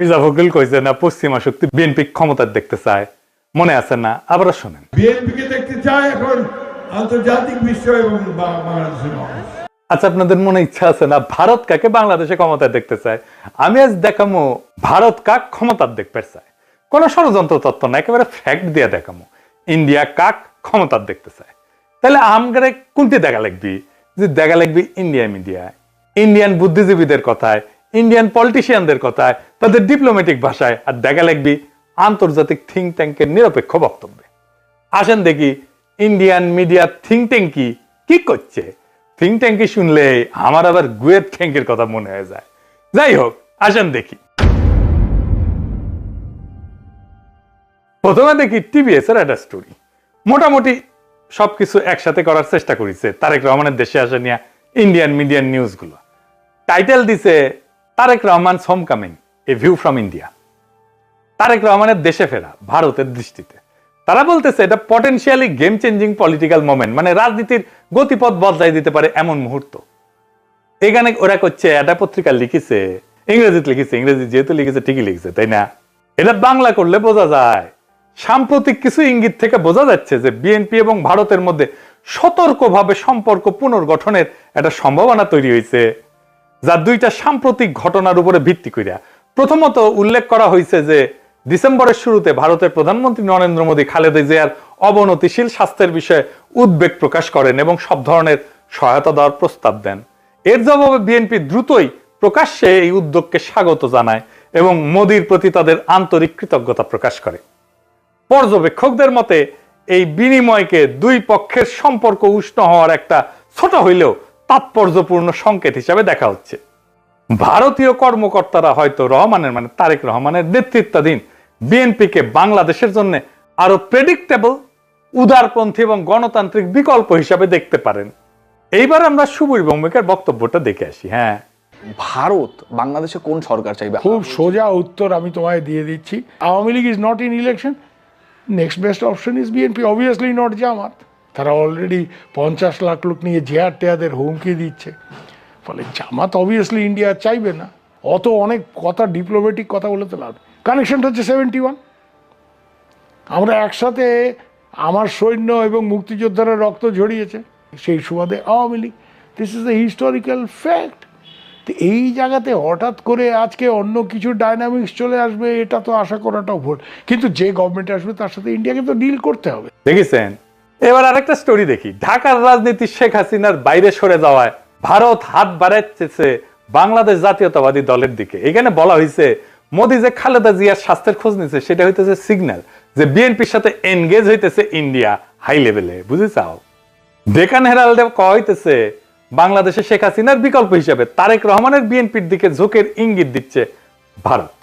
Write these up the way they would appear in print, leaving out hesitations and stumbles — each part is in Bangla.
মির্জা ফখরুল কইছে না পশ্চিমা শক্তি বিএনপি ক্ষমতা দেখতে চায়, মনে আছে না? আবারও শোনেন। বিএনপিকে দেখতে চায় এখন আন্তর্জাতিক বিশ্ব এবং বাংলাদেশের মানুষ। আচ্ছা, আপনাদের মনে ইচ্ছা আছে না ভারত কাকে বাংলাদেশে ক্ষমতায় দেখতে চায়? আমি আজ দেখামো ভারত কাক ক্ষমতার দেখতে চায়। কোন ষড়যন্ত্র তত্ত্ব না, একেবারে ফ্যাক্ট দিয়ে দেখামো ইন্ডিয়া কাক ক্ষমতার দেখতে চায়। তাহলে আমগারে কোনটি দেখা লাগবি? যে দেখা লাগবি ইন্ডিয়া মিডিয়া, ইন্ডিয়ান বুদ্ধিজীবীদের কথায়, ইন্ডিয়ান পলিটিশিয়ানদের কথায়, তাদের ডিপ্লোম্যাটিক ভাষায়, আর দেখা লাগবি আন্তর্জাতিক থিঙ্ক ট্যাঙ্কের নিরপেক্ষ বক্তব্যে। আসেন দেখি ইন্ডিয়ান মিডিয়া থিঙ্ক ট্যাঙ্ক কি করছে। থিঙ্ক ট্যাঙ্কি শুনলে আমার আবার গুয়েত ট্যাঙ্কের কথা মনে হয়ে যায়। যাই হোক, আসেন দেখি। প্রথমে দেখি টিভিএস এর একটা স্টোরি। মোটামুটি সবকিছু একসাথে করার চেষ্টা করেছে তারেক রহমানের দেশে আসা নিয়ে ইন্ডিয়ান মিডিয়ান নিউজ গুলো। টাইটেল দিছে Tarek Rahman home coming, a view from India. Tarek রহমানের দেশে ফেরা ভারতের দৃষ্টিতে তারা বলতেছে এটা potentially game changing political moment, মানে রাজনীতির গতিপথ বদলাই দিতে পারে এমন মুহূর্ত। এখানে ওরা করছে, এটা পত্রিকা লিখেছে, ইংরেজিতে লিখেছে, ইংরেজি যেহেতু লিখেছে ঠিকই লিখেছে, তাই না? এটা বাংলা করলে বোঝা যায় সাম্প্রতিক কিছু ইঙ্গিত থেকে বোঝা যাচ্ছে যে বিএনপি এবং ভারতের মধ্যে সতর্কভাবে সম্পর্ক পুনর্গঠনের একটা সম্ভাবনা তৈরি হয়েছে, যা দুইটা সাম্প্রতিক ঘটনার উপরে ভিত্তি করিয়া। প্রথমত উল্লেখ করা হয়েছে যে ডিসেম্বরের শুরুতে ভারতের প্রধানমন্ত্রী নরেন্দ্র মোদী খালেদা জিয়ার অবনতিশীল স্বাস্থ্যের বিষয়ে উদ্বেগ প্রকাশ করেন এবং সব ধরনের সহায়তা দেওয়ার প্রস্তাব দেন। এর জবাবে বিএনপি দ্রুতই প্রকাশ্যে এই উদ্যোগকে স্বাগত জানায় এবং মোদীর প্রতি তাদের আন্তরিক কৃতজ্ঞতা প্রকাশ করে। পর্যবেক্ষকদের মতে এই বিনিময়কে দুই পক্ষের সম্পর্ক উষ্ণ হওয়ার একটা ছোট হইলেও তাৎপর্যপূর্ণ সংকেত হিসাবে দেখা হচ্ছে। ভারতীয় কর্মকর্তারা হয়তো রহমানের, মানে তারেক রহমানের নেতৃত্বাধীন বিএনপিকে বাংলাদেশের জন্য আরো প্রেডিক্টেবল, উদারপন্থী এবং গণতান্ত্রিক বিকল্প হিসাবে দেখতে পারেন। এইবার আমরা সুবীর ভৌমিকের বক্তব্যটা দেখে আসি। হ্যাঁ, ভারত বাংলাদেশে কোন সরকার চাইবে? খুব সোজা উত্তর আমি তোমায় দিয়ে দিচ্ছি। Awami League is not in election, next best option is BNP, obviously not Jamaat. তারা অলরেডি 50 লাখ লোক নিয়ে জেহার টেয়াদের হুমকি দিচ্ছে, ফলে জামাত অবভিয়াসলি ইন্ডিয়া চাইবে না। অত অনেক কথা, ডিপ্লোম্যাটিক কথা বলে তো লাভ। কানেকশনটা হচ্ছে 71। আমরা একসাথে, আমার সৈন্য এবং মুক্তিযোদ্ধারা রক্ত ঝরিয়েছে, সেই সুবাদে Awami League. This is the historical fact. তো এই জায়গাতে হঠাৎ করে আজকে অন্য কিছু ডাইনামিক্স চলে আসবে, এটা তো আশা করাটাও ভুল। কিন্তু যে গভর্নমেন্ট আসবে তার সাথে ইন্ডিয়াকে তো ডিল করতে হবে। দেখেছেন? এবার আরেকটা স্টোরি দেখি। ঢাকার রাজনীতি শেখ হাসিনার বাইরে সরে যাওয়ায় ভারত হাত বাড়াচ্ছে বাংলাদেশ জাতীয়তাবাদী দলের দিকে। এখানে বলা হয়েছে মোদী যে খালেদা জিয়ার স্বাস্থ্যের খোঁজ নিচ্ছে সেটা হইতেছে সিগন্যাল যে বিএনপির সাথে এনগেজ হইতেছে ইন্ডিয়া হাই লেভেলে। বুঝে চাও? ডেকান হেরাল্ডে কয়া হইতেছে বাংলাদেশে শেখ হাসিনার বিকল্প হিসাবে তারেক রহমানের বিএনপির দিকে ঝোঁকের ইঙ্গিত দিচ্ছে ভারত।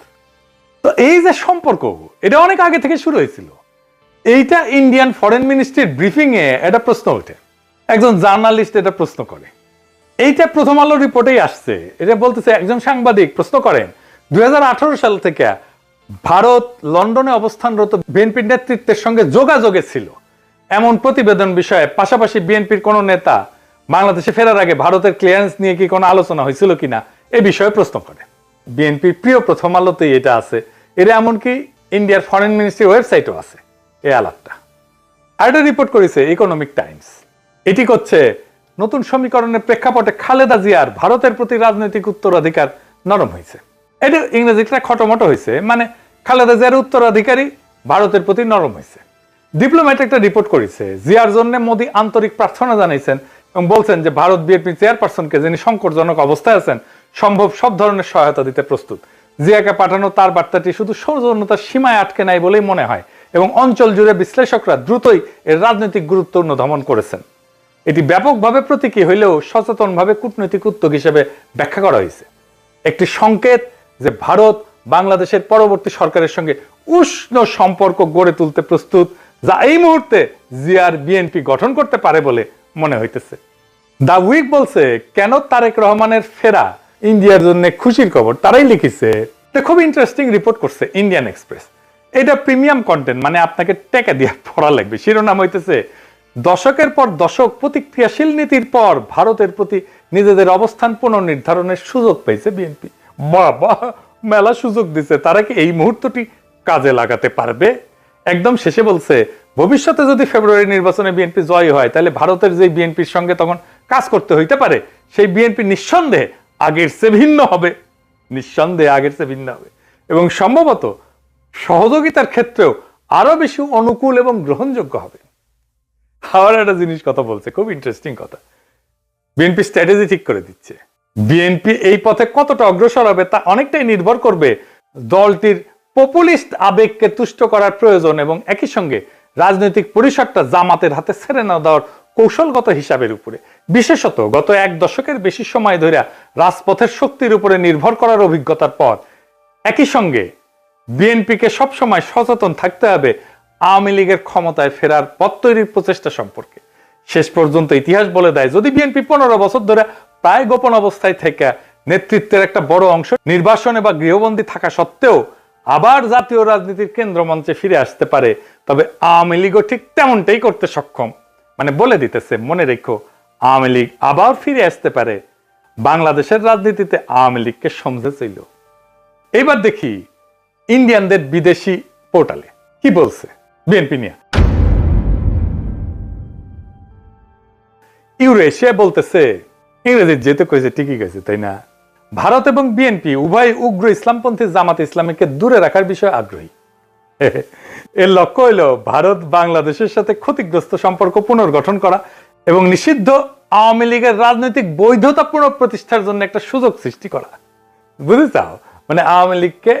তো এই যে সম্পর্ক, এটা অনেক আগে থেকে শুরু হয়েছিল। এইটা ইন্ডিয়ান ফরেন মিনিস্ট্রির ব্রিফিং এ একটা প্রশ্ন ওঠে, একজন জার্নালিস্ট এটা প্রশ্ন করে। এইটা প্রথম আলো রিপোর্টেই আসছে। এটা বলতেছে, একজন সাংবাদিক প্রশ্ন করেন 2018 সাল থেকে ভারত লন্ডনে অবস্থানরত বিএনপির নেতৃত্বের সঙ্গে যোগাযোগে ছিল এমন প্রতিবেদন বিষয়ে, পাশাপাশি বিএনপির কোন নেতা বাংলাদেশে ফেরার আগে ভারতের ক্লিয়ারেন্স নিয়ে কি কোনো আলোচনা হয়েছিল কিনা এ বিষয়ে প্রশ্ন করে। বিএনপির প্রিয় প্রথম আলোতেই এটা আছে। এটা এমনকি ইন্ডিয়ার ফরেন মিনিস্ট্রির ওয়েবসাইটও আছে এই আলাপটা। আর এটা রিপোর্ট করেছে ইকোনমিক টাইমস। এটি করছে নতুন সমীকরণের প্রেক্ষাপটে খালেদা জিয়ার ভারতের প্রতি রাজনৈতিক উত্তরাধিকার নরম হয়েছে। এটা ইংরেজিটা খটোমটো হয়েছে, মানে খালেদা জিয়ার উত্তরাধিকারী ভারতের প্রতি নরম হয়েছে। ডিপ্লোম্যাট একটা রিপোর্ট করেছে, জিয়ার জন্য মোদী আন্তরিক প্রার্থনা জানাইছেন এবং বলছেন যে ভারত বিএনপি চেয়ারপারসনকে, যিনি সংকটজনক অবস্থায় আছেন, সম্ভব সব ধরনের সহায়তা দিতে প্রস্তুত। জিয়াকে পাঠানো তার বার্তাটি শুধু সৌজন্যতার সীমায় আটকে নাই বলেই মনে হয় এবং অঞ্চল জুড়ে বিশ্লেষকরা দ্রুতই এর রাজনৈতিক গুরুত্ব অনুধাবন করেছেন। এটি ব্যাপকভাবে প্রতীকী হইলেও সচেতনভাবে কূটনৈতিক উদ্যোগ হিসেবে ব্যাখ্যা করা হয়েছে। একটি সংকেত যে ভারত বাংলাদেশের পরবর্তী সরকারের সঙ্গে উষ্ণ সম্পর্ক গড়ে তুলতে প্রস্তুত, যা এই মুহূর্তে জিয়ার বিএনপি গঠন করতে পারে বলে মনে হইতেছে। দা উইক বলছে, কেন তারেক রহমানের ফেরা ইন্ডিয়ার জন্য খুশির খবর। তারাই লিখেছে, এটা খুব ইন্টারেস্টিং রিপোর্ট করছে ইন্ডিয়ান এক্সপ্রেস। এটা প্রিমিয়াম কন্টেন্ট, মানে আপনাকে টাকা দিয়ে পড়া লাগবে। শিরোনাম হইতেছে, দশকের পর দশক প্রতিক্রিয়াশীল নীতির পর ভারতের প্রতি নিজেদের অবস্থান পুনর্নির্ধারণের সুযোগ পেয়েছে বিএনপি। বাবা, মেলা সুযোগ দিছে, তারা কি এই মুহূর্তটি কাজে লাগাতে পারবে? একদম শেষে বলছে ভবিষ্যতে যদি ফেব্রুয়ারি নির্বাচনে বিএনপি জয় হয় তাহলে ভারতের যে বিএনপির সঙ্গে তখন কাজ করতে হইতে পারে সেই বিএনপি নিঃসন্দেহে আগের চেয়ে ভিন্ন হবে, নিঃসন্দেহে আগের চেয়ে ভিন্ন হবে এবং সম্ভবত সহযোগিতার ক্ষেত্রেও আরো বেশি অনুকূল এবং গ্রহণযোগ্য হবে। আবার একটা জিনিস কথা বলছে, খুব ইন্টারেস্টিং কথা, বিএনপি স্ট্র্যাটেজি ঠিক করে দিচ্ছে। বিএনপি এই পথে কতটা অগ্রসর হবে তা অনেকটাই নির্ভর করবে দলটির পপুলিস্ট আবেগকে তুষ্ট করার প্রয়োজন এবং একই সঙ্গে রাজনৈতিক পরিসরটা জামাতের হাতে ছেড়ে না দেওয়ার কৌশলগত হিসাবের উপরে। বিশেষত গত এক দশকের বেশি সময় ধরে রাজপথের শক্তির উপরে নির্ভর করার অভিজ্ঞতার পর একই সঙ্গে বিএনপিকে সবসময় সচেতন থাকতে হবে আওয়ামী লীগের ক্ষমতায় ফেরার পথ তৈরির প্রচেষ্টা সম্পর্কে। শেষ পর্যন্ত ইতিহাস বলে দেয় যদি বিএনপি 15 বছর ধরে প্রায় গোপন অবস্থায় থেকে নেতৃত্বের একটা বড় অংশ নির্বাসনে বা গৃহবন্দী থাকা সত্ত্বেও আবার জাতীয় রাজনীতির কেন্দ্র মঞ্চে ফিরে আসতে পারে, তবে আওয়ামী লীগও ঠিক তেমনটাই করতে সক্ষম। মানে বলে দিতেছে মনে রেখো আওয়ামী লীগ আবার ফিরে আসতে পারে। বাংলাদেশের রাজনীতিতে আওয়ামী লীগকে সমঝে ছিল। এবার দেখি ইন্ডিয়ানদের বিদেশি পোর্টালে কি বলছে বিএনপি নিয়ে। ইউরেশিয়া বলতেছে, ইংরেজি যেতে কইছে ঠিকই গেছে তাই না, ভারত এবং বিএনপি উভয় উগ্র ইসলামপন্থী জামাত ইসলামীকে দূরে রাখার বিষয়ে আগ্রহী। এর লক্ষ্য হইল ভারত বাংলাদেশের সাথে ক্ষতিগ্রস্ত সম্পর্ক পুনর্গঠন করা এবং নিষিদ্ধ আওয়ামী লীগের রাজনৈতিক বৈধতা পুনঃপ্রতিষ্ঠার জন্য একটা সুযোগ সৃষ্টি করা। বুঝতে চাও? মানে আওয়ামী লীগকে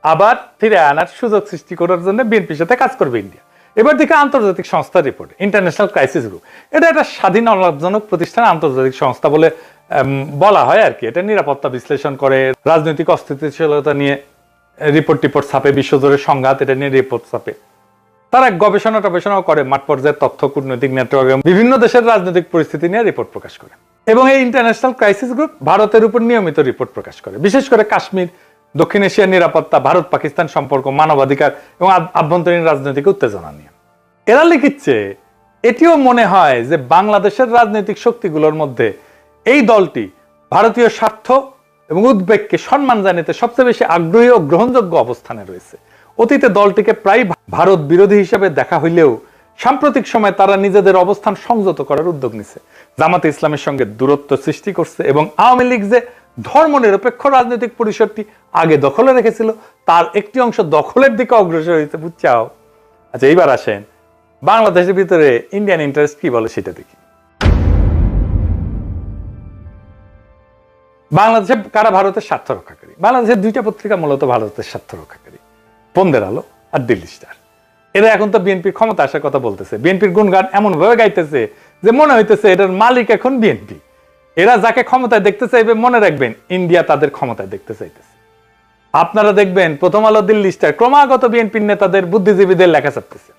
আবার ফিরে আনার সুযোগ সৃষ্টি করার জন্য বিএনপির সাথে কাজ করবে ইন্ডিয়া। এবার দেখে আন্তর্জাতিক সংস্থার রিপোর্ট, ইন্টারন্যাশনাল ক্রাইসিস গ্রুপ, এটা একটা স্বাধীন অলাভজনক প্রতিষ্ঠান, আন্তর্জাতিক সংস্থা বলে বলা হয় আর কি। এটা নিরাপত্তা বিশ্লেষণ করে, রাজনৈতিক অস্থিতিশীলতা নিয়ে রিপোর্ট ছাপে, বিশ্বজুড়ে সংঘাত এটা নিয়ে রিপোর্ট ছাপে। তারা গবেষণাও করে, মাঠ পর্যায়ে তথ্য, কূটনৈতিক নেটওয়ার্ক এবং বিভিন্ন দেশের রাজনৈতিক পরিস্থিতি নিয়ে রিপোর্ট প্রকাশ করে। এবং এই ইন্টারন্যাশনাল ক্রাইসিস গ্রুপ ভারতের উপর নিয়মিত রিপোর্ট প্রকাশ করে, বিশেষ করে কাশ্মীর, দক্ষিণ এশিয়ার নিরাপত্তা, ভারত পাকিস্তান সম্পর্ক, মানবাধিকার এবং আভ্যন্তরীণ রাজনৈতিক উত্তেজনা নিয়ে। এরা লিখিচ্ছে এটিও মনে হয় যে বাংলাদেশের রাজনৈতিক শক্তিগুলোর মধ্যে এই দলটি ভারতীয় স্বার্থ এবং উদ্বেগকে সম্মান জানাতে সবচেয়ে বেশি আগ্রহী ও গ্রহণযোগ্য অবস্থানে রয়েছে। অতীতে দলটিকে প্রায় ভারত বিরোধী হিসেবে দেখা হইলেও সাম্প্রতিক সময়ে তারা নিজেদের অবস্থান সংযত করার উদ্যোগ নিছে, জামাতে ইসলামের সঙ্গে দূরত্ব সৃষ্টি করছে এবং আওয়ামী লীগ যে ধর্মনিরপেক্ষ রাজনৈতিক পরিসরটি আগে দখলে রেখেছিল তার একটি অংশ দখলের দিকে অগ্রসর হয়েছে। বুঝছাও? আচ্ছা এইবার আসেন বাংলাদেশের ভিতরে ইন্ডিয়ান ইন্টারেস্ট কি বলে সেটা দেখি। বাংলাদেশে কারা ভারতের স্বার্থ রক্ষাকারী? বাংলাদেশের দুইটা পত্রিকা মূলত ভারতের স্বার্থ রক্ষাকারী, বন্দের আলো আর দিল্লি স্টার। এরা এখন তো বিএনপির ক্ষমতা আসার কথা বলতেছে, বিএনপির গুণগান এমন ভাবে গাইতেছে যে মনে হইতেছে এটার মালিক এখন বিএনপি। এরা যাকে ক্ষমতায় দেখতে চাইবে মনে রাখবেন ইন্ডিয়া তাদের ক্ষমতায় দেখতে চাইতেছে। আপনারা দেখবেন প্রথম আলো, দিল্লি স্টার ক্রমাগত বিএনপির নেতাদের, বুদ্ধিজীবীদের লেখা ছাপতেছে।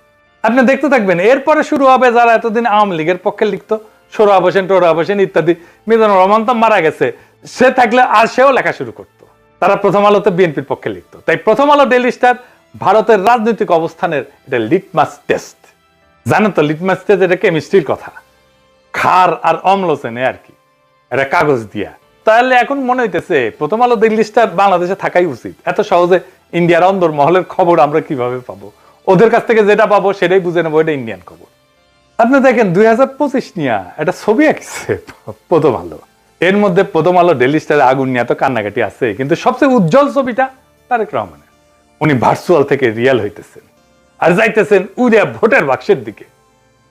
আপনি দেখতে থাকবেন এরপরে শুরু হবে যারা এতদিন আওয়ামী লীগের পক্ষে লিখতো, সোহরাব হোসেন, টোহরাব হোসেন ইত্যাদি। মিজানুর রহমান তো মারা গেছে, সে থাকলে আর সেও লেখা শুরু করতো। তারা প্রথম আলোতে বিএনপির পক্ষে লিখতো। তাই প্রথম আলো, ডেইলি স্টার ভারতের রাজনৈতিক অবস্থানের এটা লিটমাস টেস্ট। জানেন তো লিটমাস টেস্ট এটা কেমিস্ট্রির কথা, ক্ষার আর অম্ল চেনে আর কি, এটা কাগজ দিয়া। তাহলে এখন মনে হইতেছে প্রথম আলো, দিল্লি স্টার বাংলাদেশে থাকাই উচিত। এত সহজে ইন্ডিয়ার অন্দর মহলের খবর আমরা কিভাবে পাবো? ওদের কাছ থেকে যেটা পাবো সেটাই বুঝে নেবো এটা ইন্ডিয়ান খবর। আপনি দেখেন 2025 নিয়ে একটা ছবি আঁকছে প্রথম আলো, এর মধ্যে প্রথম আলো, ডেইলি স্টারে আগুন নিয়ে তো কান্নাকাটি আছে, কিন্তু সবচেয়ে উজ্জ্বল ছবিটা তারেক রহমানের। উনি ভার্চুয়াল থেকে রিয়েল হইতেছেন আর যাইতেছেন উড়িয়া ভোটের বাক্সের দিকে।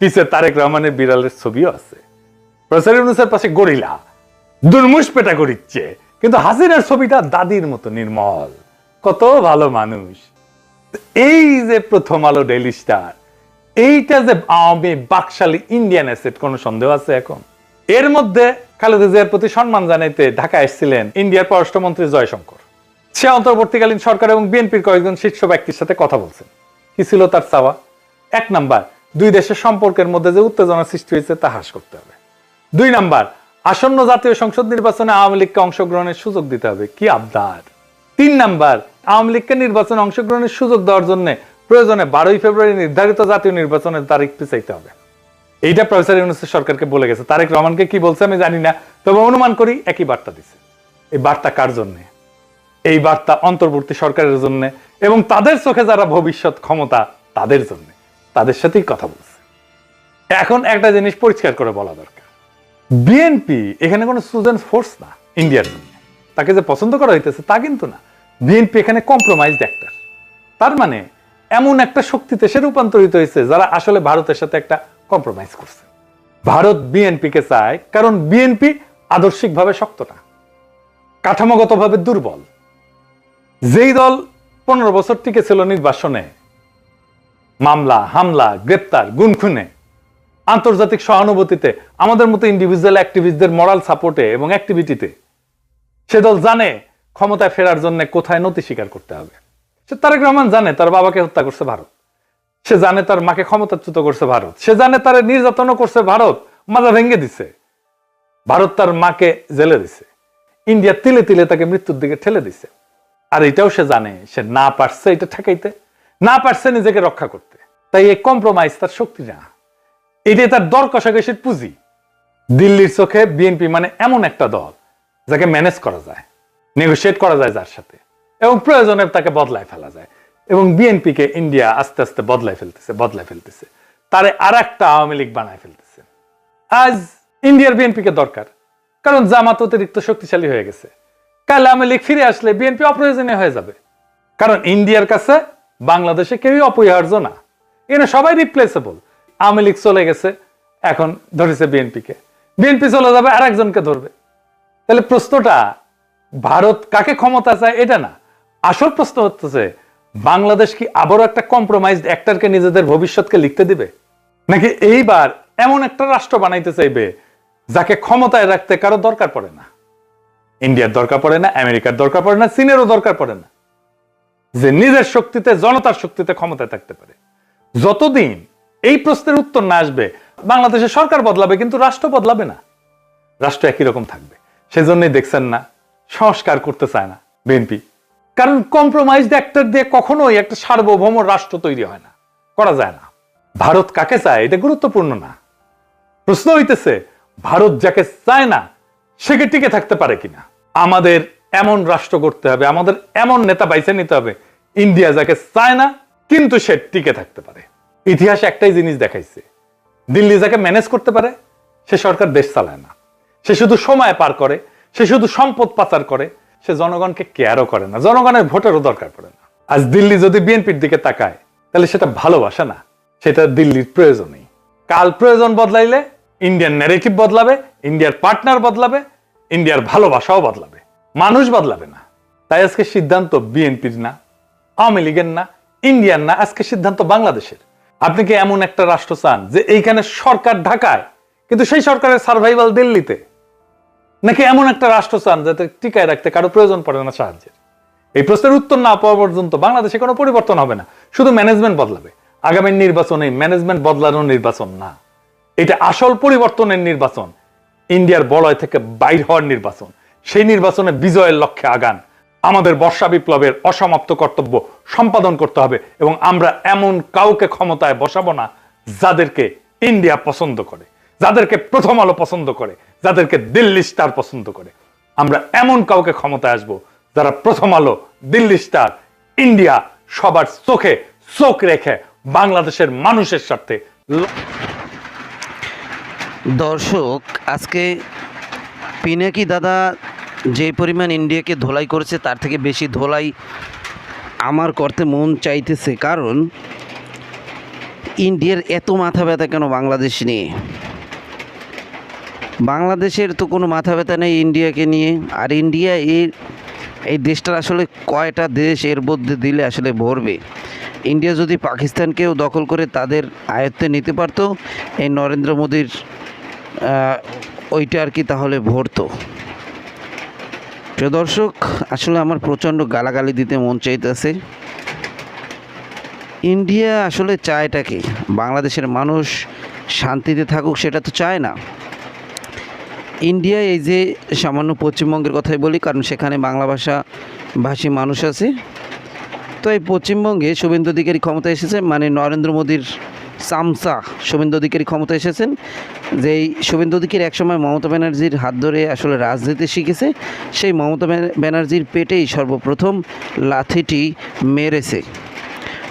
পিছে তারেক রহমানের বিড়ালের ছবিও আছে। প্রফেসর ইউনূসের পাশে গরিলা দুর্মুষ পেটা করিচ্ছে, কিন্তু হাসিনার ছবিটা দাদির মতো নির্মল, কত ভালো মানুষ। এই যে প্রথম আলো, ডেইলি স্টার, এইটা যে আওয়ামী বাকশালী ইন্ডিয়ান অ্যাসেট, কোনো সন্দেহ আছে এখন? এর মধ্যে খালেদা জিয়ার প্রতি সম্মান জানাইতে ঢাকা এসেছিলেন ইন্ডিয়ার পররাষ্ট্রমন্ত্রী জয়শঙ্কর। সে অন্তর্বর্তীকালীন সরকার এবং বিএনপির কয়েকজন শীর্ষ ব্যক্তির সাথে কথা বলছেন। কি ছিল তার চাওয়া? 1 নাম্বার, দুই দেশের সম্পর্কের মধ্যে যে উত্তেজনা সৃষ্টি হয়েছে তা হ্রাস করতে হবে। 2 নাম্বার, আসন্ন জাতীয় সংসদ নির্বাচনে আওয়ামী লীগকে অংশগ্রহণের সুযোগ দিতে হবে। কি আবদার! 3 নাম্বার, আওয়ামী লীগকে নির্বাচনে অংশগ্রহণের সুযোগ দেওয়ার জন্য প্রয়োজনে 12 ফেব্রুয়ারি নির্ধারিত জাতীয় নির্বাচনের তারিখ পিছাইতে হবে। এইটা প্রফেসর ইউনূস সরকারকে বলে গেছে। তারেক রহমানকে কি বলছে আমি জানি না, তবে অনুমান করি একই বার্তা দিছে। এই বার্তা কার জন্য? এই বার্তা অন্তর্বর্তী সরকারের জন্য এবং তাদের চোখে যারা ভবিষ্যৎ ক্ষমতা তাদের জন্য, তাদের সাথেই কথা বলছে। এখন একটা জিনিস পরিষ্কার করে বলা দরকার, বিএনপি এখানে কোনো সুজেন ফোর্স না ইন্ডিয়ার জন্য। তাকে যে পছন্দ করা হইতেছে তা কিন্তু না, বিএনপি এখানে কম্প্রোমাইজড অ্যাক্টর। তার মানে এমন একটা শক্তিতে সে রূপান্তরিত হয়েছে যারা আসলে ভারতের সাথে একটা কম্প্রোমাইজ করছে। ভারত বিএনপিকে চায় কারণ বিএনপি আদর্শিকভাবে শক্ত না, কাঠামোগতভাবে দুর্বল। যেই দল 15 বছর টিকে ছিল নির্বাসনে, মামলা হামলা গ্রেপ্তার গুনখুনে, আন্তর্জাতিক সহানুভূতিতে, আমাদের মতো ইন্ডিভিজুয়াল অ্যাক্টিভিস্টদের মরাল সাপোর্টে এবং অ্যাক্টিভিটিতে, সে দল জানে ক্ষমতায় ফেরার জন্য কোথায় নতি স্বীকার করতে হবে। সে তারেক রহমান জানে তার বাবাকে হত্যা করছে ভারত, সে জানে তার মাকে ক্ষমতাচ্যুত করছে ভারত, সে জানে তার নির্যাতনও করছে ভারত, মাজা ভেঙে দিছে ভারত, তার মাকে জেলে দিছে, ইন্ডিয়া তিলে তিলে তাকে মৃত্যুর দিকে ঠেলে দিছে। আর এটাও সে জানে সে না পারছে এটা ঠেকাইতে, না পারছে নিজেকে রক্ষা করতে। তাই এই কম্প্রোমাইজ তার শক্তি না, এটাই তার দর কষাকষির পুঁজি। দিল্লির চোখে বিএনপি মানে এমন একটা দল যাকে ম্যানেজ করা যায়, নেগোশিয়েট করা যায় যার সাথে, এবং প্রয়োজনে তাকে বদলায় ফেলা যায়। এবং বিএনপিকে ইন্ডিয়া আস্তে আস্তে বদলায় ফেলতেছে, তারে আর একটা আওয়ামী লীগ বানায় ফেলতেছে। আজ ইন্ডিয়ার বিএনপিকে দরকার, কারণ জামাত অতিরিক্ত শক্তিশালী হয়ে গেছে। কাল আওয়ামী লীগ ফিরে আসলে বিএনপি অপ্রয়োজনীয় হয়ে যাবে, কারণ ইন্ডিয়ার কাছে বাংলাদেশে কেউই অপরিহার্য না, এখানে সবাই রিপ্লেসেবল। আওয়ামী লীগ চলে গেছে, এখন ধরেছে বিএনপিকে, বিএনপি চলে যাবে আর একজনকে ধরবে। তাহলে প্রশ্নটা ভারত কাকে ক্ষমতা চায় এটা না, আসল প্রশ্ন হচ্ছে বাংলাদেশ কি আবারও একটা কম্প্রোমাইজড অ্যাক্টরকে নিজেদের ভবিষ্যৎকে লিখতে দিবে, নাকি এইবার এমন একটা রাষ্ট্র বানাইতে চাইবে যাকে ক্ষমতায় রাখতে কারো দরকার পড়ে না, ইন্ডিয়ার দরকার পড়ে না, আমেরিকার দরকার পড়ে না, চীনেরও দরকার পড়ে না, যে নিজের শক্তিতে জনতার শক্তিতে ক্ষমতায় থাকতে পারে। যতদিন এই প্রশ্নের উত্তর না আসবে বাংলাদেশের সরকার বদলাবে কিন্তু রাষ্ট্র বদলাবে না, রাষ্ট্র একই রকম থাকবে। সেজন্যই দেখছেন না সংস্কার করতে চায় না বিএনপি, কারণ কম্প্রোমাইজড অ্যাক্টর দিয়ে কখনোই একটা সার্বভৌম রাষ্ট্র তৈরি হয় না, করা যায় না। ভারত কাকে চায় এটা গুরুত্বপূর্ণ না, প্রশ্ন হইতেছে ভারত যাকে চায় না সে কি টিকে থাকতে পারে কিনা। আমাদের এমন রাষ্ট্র করতে হবে, আমাদের এমন নেতা বাইছে নিতে হবে ইন্ডিয়া যাকে চায় না কিন্তু সে টিকে থাকতে পারে। ইতিহাস একটাই জিনিস দেখাইছে, দিল্লি যাকে ম্যানেজ করতে পারে সে সরকার দেশ চালায় না, সে শুধু সময় পার করে, সে শুধু সম্পদ পাচার করে, সে জনগণকে কেয়ারও করে না, জনগণের ভোটেরও দরকার পড়ে না। আজ দিল্লি যদি বিএনপির দিকে তাকায় তাহলে সেটা ভালোবাসা না, সেটা দিল্লির প্রয়োজনই। কাল প্রয়োজন বদলাইলে ইন্ডিয়ান ন্যারেটিভ বদলাবে, ইন্ডিয়ার পার্টনার বদলাবে, ইন্ডিয়ার ভালোবাসাও বদলাবে, মানুষ বদলাবে না। তাই আজকে সিদ্ধান্ত বিএনপির না, আওয়ামী লীগের না, ইন্ডিয়ান না, আজকে সিদ্ধান্ত বাংলাদেশের। আপনি কি এমন একটা রাষ্ট্র চান যে এইখানে সরকার ঢাকায় কিন্তু সেই সরকারের সার্ভাইভাল দিল্লিতে, নাকি এমন একটা রাষ্ট্র চান যাতে টিকায় রাখতে কারো প্রয়োজন পড়ে না সাহায্যের? এই প্রশ্নের উত্তর না পাওয়া পর্যন্ত বাংলাদেশে কোনো পরিবর্তন হবে না, শুধু ম্যানেজমেন্ট বদলাবে। আগামী নির্বাচন এই ম্যানেজমেন্ট বদলানোর নির্বাচন না, এটা আসল পরিবর্তনের নির্বাচন, ইন্ডিয়ার বলয় থেকে বাইর হওয়ার নির্বাচন। সেই নির্বাচনে বিজয়ের লক্ষ্যে আগান। আমাদের বর্ষা বিপ্লবের অসমাপ্ত কর্তব্য সম্পাদন করতে হবে এবং আমরা এমন কাউকে ক্ষমতায় বসাবো না যাদেরকে ইন্ডিয়া পছন্দ করে, যাদেরকে প্রথম আলো পছন্দ করে, যাদেরকে দিল্লি স্টার পছন্দ করে। আমরা এমন কাউকে ক্ষমতায় আসবো যারা প্রথম আলো, দিল্লি স্টার, ইন্ডিয়া সবার চোখে চোখ রেখে বাংলাদেশের মানুষের স্বার্থে। দর্শক, আজকে পিনাকি দাদা যে পরিমাণ ইন্ডিয়াকে ধোলাই করেছে তার থেকে বেশি ধোলাই আমার করতে মন চাইতেছে, কারণ ইন্ডিয়ার এত মাথা ব্যথা কেন বাংলাদেশ নিয়ে? বাংলাদেশের তো কোনো মাথা ব্যথা নেই ইন্ডিয়াকে নিয়ে। আর ইন্ডিয়া এই দেশটার আসলে কয়টা দেশ এর মধ্যে দিলে আসলে ভরবে? ইন্ডিয়া যদি পাকিস্তানকেও দখল করে তাদের আয়ত্তে নিতে পারতো, এই নরেন্দ্র মোদীর ওইটা আর কি তাহলে ভরতো। প্রিয় দর্শক, আসলে আমার প্রচণ্ড গালাগালি দিতে মন চাইতেছে। ইন্ডিয়া আসলে চায়টা কি? বাংলাদেশের মানুষ শান্তিতে থাকুক সেটা তো চায় না। ইন্ডিয়া এই যে সামান্য পশ্চিমবঙ্গের কথাই বলি, কারণ সেখানে বাংলা ভাষী মানুষ আছে। তো এই পশ্চিমবঙ্গে শুভেন্দু অধিকারী ক্ষমতা এসেছে, মানে নরেন্দ্র মোদীর চামচা শুভেন্দু অধিকারী ক্ষমতা এসেছেন, যেই শুভেন্দু অধিকারী একসময় মমতা ব্যানার্জির হাত ধরে আসলে রাজনীতি শিখেছে, সেই মমতা ব্যানার্জির পেটেই সর্বপ্রথম লাথিটি মেরেছে।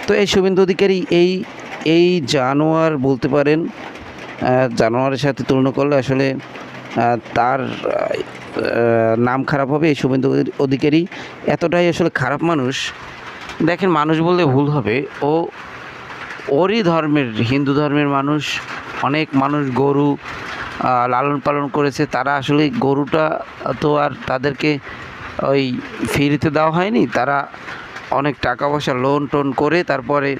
তো এই শুভেন্দু অধিকারী এই জানোয়ার বলতে পারেন, জানোয়ারের সাথে তুলনা করলে আসলে তার নাম খারাপ হবে। এই শুভেন্দু অধিকারী এতটাই আসলে খারাপ মানুষ, দেখেন মানুষ বললে ভুল হবে, ওরই ধর্মের, হিন্দু ধর্মের মানুষ, অনেক মানুষ গরু লালন পালন করেছে। তারা আসলে গরুটা তো আর তাদেরকে ওই ফ্রিতে দেওয়া হয়নি, তারা অনেক টাকা পয়সা লোন টোন করে তারপরে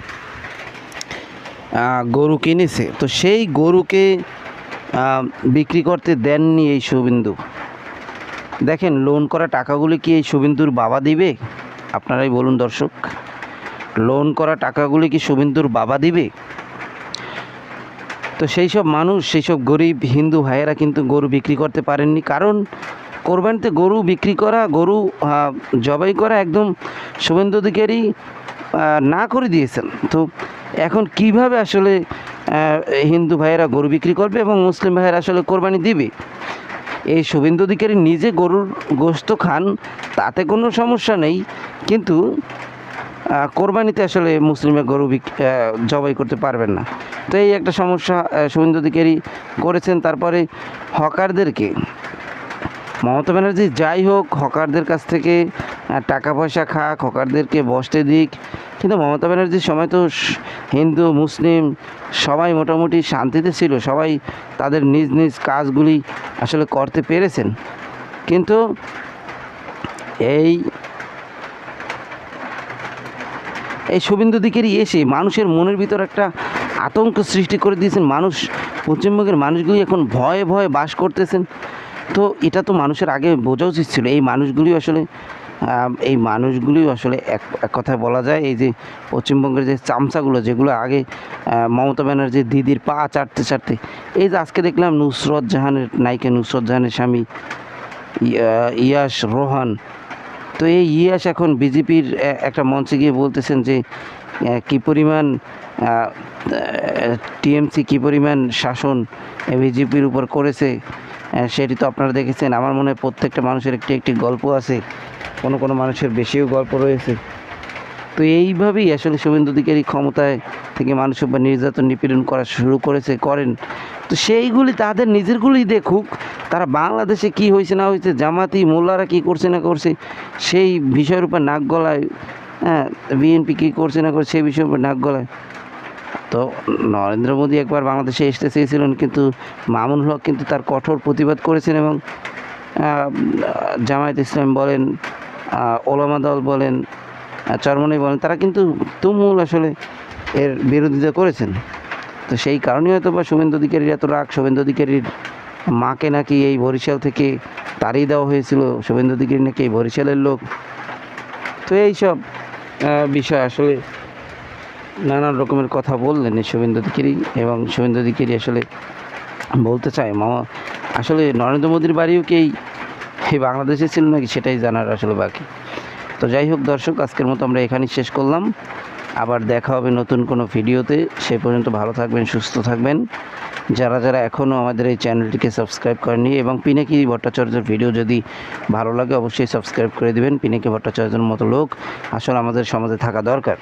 গরু কিনেছে। তো সেই গরুকে বিক্রি করতে দেননি এই শুভেন্দু। দেখেন লোন করা টাকাগুলি কি এই শুভেন্দুর বাবা দিবে? আপনারাই বলুন দর্শক, লোন করা টাকাগুলি কি শুভেন্দুর বাবা দিবে? তো সেই সব মানুষ, সেই সব গরিব হিন্দু ভাইয়েরা কিন্তু গরু বিক্রি করতে পারেননি, কারণ কোরবানিতে গরু বিক্রি করা, গরু জবাই করা একদম শুভেন্দু অধিকারী না করে দিয়েছেন। তো এখন কিভাবে আসলে হিন্দু ভাইয়েরা গরু বিক্রি করবে এবং মুসলিম ভাইয়েরা আসলে কোরবানি দিবে? এই শুভেন্দু অধিকারী নিজে গরুর গোশত খান, তাতে কোনো সমস্যা নেই, কিন্তু কোরবানিতে আসলে মুসলিমের গরু জবাই করতে পারবেন না। তো এই একটা সমস্যা শুভেন্দু অধিকারী করেছেন। তারপরে হকারদেরকে, মমতা ব্যানার্জি যাই হোক হকারদের কাছ থেকে টাকা পয়সা খাক, হকারদেরকে বসতে দিক, কিন্তু মমতা ব্যানার্জির সময় তো হিন্দু মুসলিম সবাই মোটামুটি শান্তিতে ছিল, সবাই তাদের নিজ নিজ কাজগুলি আসলে করতে পেরেছেন। কিন্তু এই শুভেন্দু অধিকারী এসে মানুষের মনের ভিতর একটা আতঙ্ক সৃষ্টি করে দিয়েছেন। মানুষ, পশ্চিমবঙ্গের মানুষগুলি এখন ভয়ে ভয়ে বাস করতেছেন। তো এটা তো মানুষের আগে বোঝা উচিত ছিল। এই মানুষগুলিও আসলে এক কথায় বলা যায়, এই যে পশ্চিমবঙ্গের যে চামচাগুলো, যেগুলো আগে মমতা ব্যানার্জির দিদির পা চাটতে চাটতে, এই যে আজকে দেখলাম নুসরত জাহানের, নায়িকা নুসরত জাহানের স্বামী ইয়াশ রোহান, তো এই ইয়াশ এখন বিজেপির একটা মঞ্চে গিয়ে বলতেছেন যে কী পরিমাণ টিএমসি কী পরিমাণ শাসন বিজেপির উপর করেছে, সেটি তো আপনারা দেখেছেন। আমার মনে হয় প্রত্যেকটা মানুষের একটি গল্প আছে, কোনো মানুষের বেশিও গল্প রয়েছে। তো এইভাবেই আসলে শুভেন্দু অধিকারী ক্ষমতায় থেকে মানুষের উপর নির্যাতন নিপীড়ন করা শুরু করেন। তো সেইগুলি তাদের নিজেরগুলি দেখুক, তারা বাংলাদেশে কি হয়েছে না হয়েছে, জামাতি মোল্লারা কি করছে না করছে সেই বিষয়ের উপর নাক গলায়, বিএনপি কী করছে না করছে সেই বিষয়ের উপর নাক গলায়। তো নরেন্দ্র মোদী একবার বাংলাদেশে আসতে চেয়েছিলেন, কিন্তু মামুনুল হক কিন্তু তার কঠোর প্রতিবাদ করেছেন এবং জামায়াত ইসলাম বলেন, ওলামা দল বলেন, চরমনাই বলেন, তারা কিন্তু তুমুল আসলে এর বিরোধিতা করেছেন। তো সেই কারণে হয়তো বা শুভেন্দু অধিকারীর এত রাগ। শুভেন্দু অধিকারীর মাকে নাকি এই বরিশাল থেকে তাড়িয়ে দেওয়া হয়েছিল, শুভেন্দু অধিকারী নাকি এই বরিশালের লোক। তো এইসব বিষয় আসলে নানান রকমের কথা বললেন এই শুভেন্দু অধিকারী, এবং শুভেন্দু অধিকারী আসলে বলতে চায় আসলে নরেন্দ্র মোদীর বাড়িও কি এই বাংলাদেশে ছিল নাকি, সেটাই জানার আসলে বাকি। তো যাই হোক দর্শক, আজকের মতো আমরা এখানেই শেষ করলাম। আবার দেখা হবে নতুন কোনো ভিডিওতে। সে পর্যন্ত ভালো থাকবেন, সুস্থ থাকবেন। যারা এখনও আমাদের এই চ্যানেলটিকে সাবস্ক্রাইব করেননি, এবং পিনাকি ভট্টাচার্যের ভিডিও যদি ভালো লাগে অবশ্যই সাবস্ক্রাইব করে দেবেন। পিনাকি ভট্টাচার্যের মতো লোক আসলে আমাদের সমাজে থাকা দরকার।